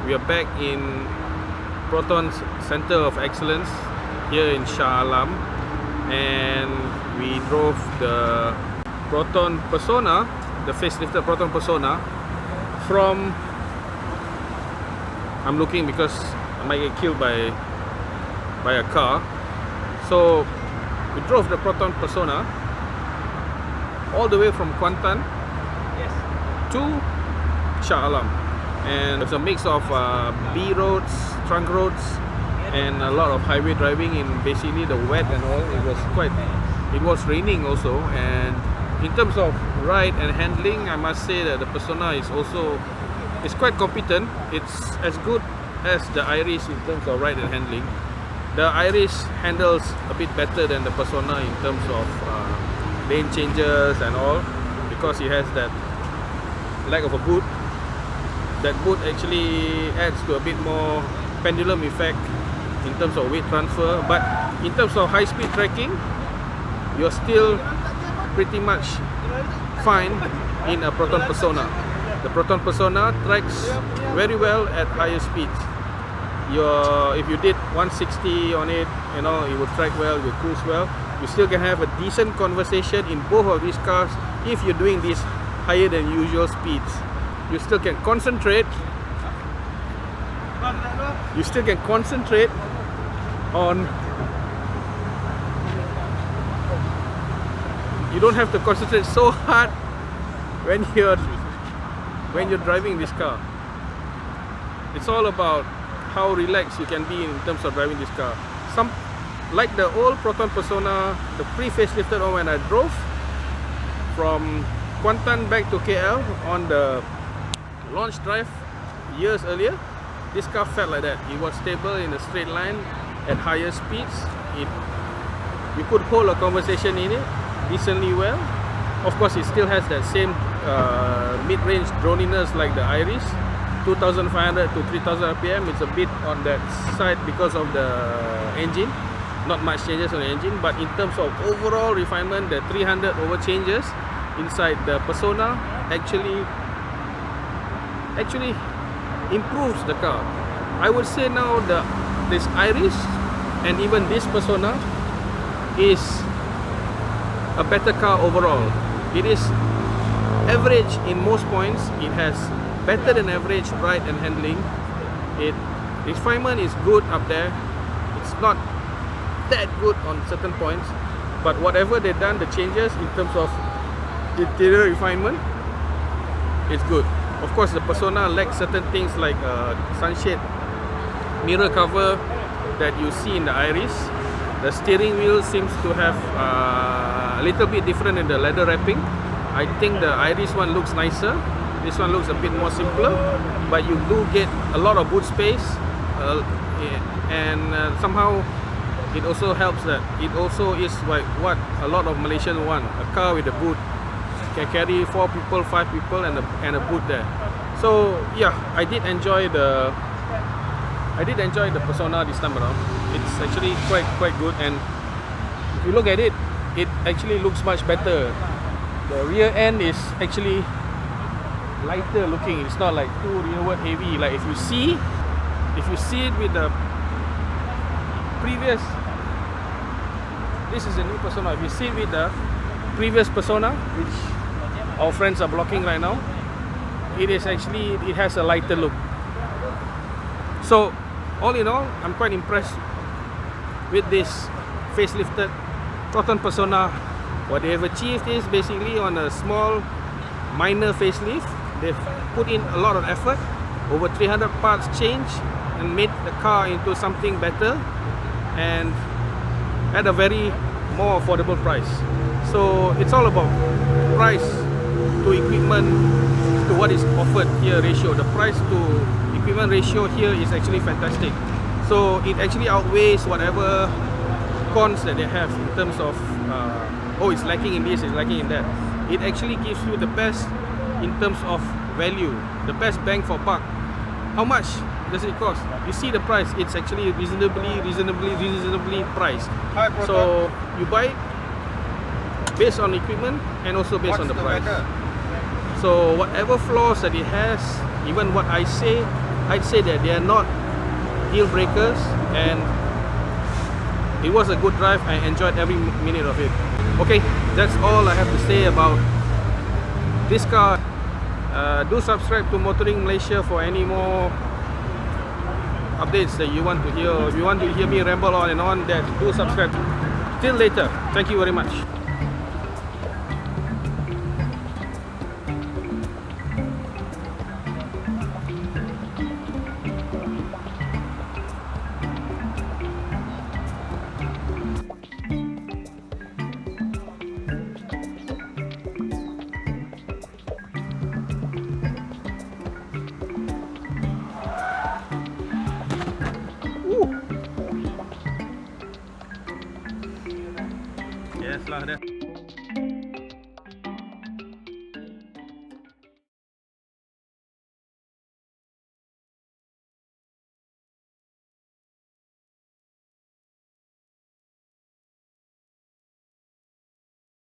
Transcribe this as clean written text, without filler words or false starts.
We are back in Proton's Center of Excellence here in Shah Alam, and we drove the Proton Persona, the facelifted Proton Persona from, I'm looking because I might get killed by a car. So we drove the Proton Persona all the way from Kuantan to Shah Alam, and it's a mix of B roads, trunk roads, and a lot of highway driving in basically the wet and all. It was raining also, and in terms of ride and handling, I must say that the Persona is quite competent. It's as good as the Iris in terms of ride and handling. The Iris handles a bit better than the Persona in terms of lane changes and all, because it has that lack of a boot. That boot actually adds to a bit more pendulum effect in terms of weight transfer, but in terms of high speed tracking, you're still pretty much fine in a Proton Persona. The Proton Persona tracks very well at higher speeds. If you did 160 on it, it would track well, it would cruise well. You still can have a decent conversation in both of these cars if you're doing these higher than usual speeds. You still can concentrate. On. You don't have to concentrate so hard when you're driving this car. It's all about how relaxed you can be in terms of driving this car. Like the old Proton Persona, the pre-facelifted one, when I drove from Kuantan back to KL on the launch drive years earlier, this car felt like that. It was stable in a straight line at higher speeds. You could hold a conversation in it decently well. Of course, it still has that same mid-range droniness like the Iris, 2500 to 3000 rpm. It's a bit on that side because of the engine. Not much changes on the engine, but in terms of overall refinement, the 300 over changes inside the Persona actually improves the car. I would say now this Iris and even this Persona is a better car overall. It is average in most points. It has better than average ride and handling. Refinement is good up there. It's not that good on certain points, but whatever they've done, the changes in terms of interior refinement, it's good. Of course, the Persona lacks certain things like sunshade mirror cover that you see in the Iris. The steering wheel seems to have a little bit different in the leather wrapping. I think the Iris one looks nicer. This one looks a bit more simpler, but you do get a lot of boot space, and somehow it also helps that it also is like what a lot of Malaysians want, a car with a boot. Can carry 4 people, 5 people, and a boot there. So yeah, I did enjoy the Persona this time around. It's actually quite good, and if you look at it, it actually looks much better. The rear end is actually lighter looking. It's not like too rearward heavy. Like if you see it with the previous, this is a new Persona. If you see it with the previous Persona, which our friends are blocking right now, it has a lighter look. So all in all, I'm quite impressed with this facelifted Proton Persona. What they have achieved is basically on a small minor facelift, they've put in a lot of effort, over 300 parts changed, and made the car into something better and at a very more affordable price. So it's all about price to equipment to what is offered here ratio. The price to equipment ratio here is actually fantastic. So it actually outweighs whatever cons that they have in terms of it's lacking in this, it's lacking in that. It actually gives you the best in terms of value, the best bang for buck. How much does it cost? You see the price, it's actually reasonably priced. So you buy it based on equipment and also based on the price. So whatever flaws that it has, even what I say, I'd say that they are not deal breakers, and it was a good drive. I enjoyed every minute of it. Okay, that's all I have to say about this car. Do subscribe to Motoring Malaysia for any more updates that you want to hear. If you want to hear me ramble on and on, that do subscribe. Till later. Thank you very much. Yes lah, dah.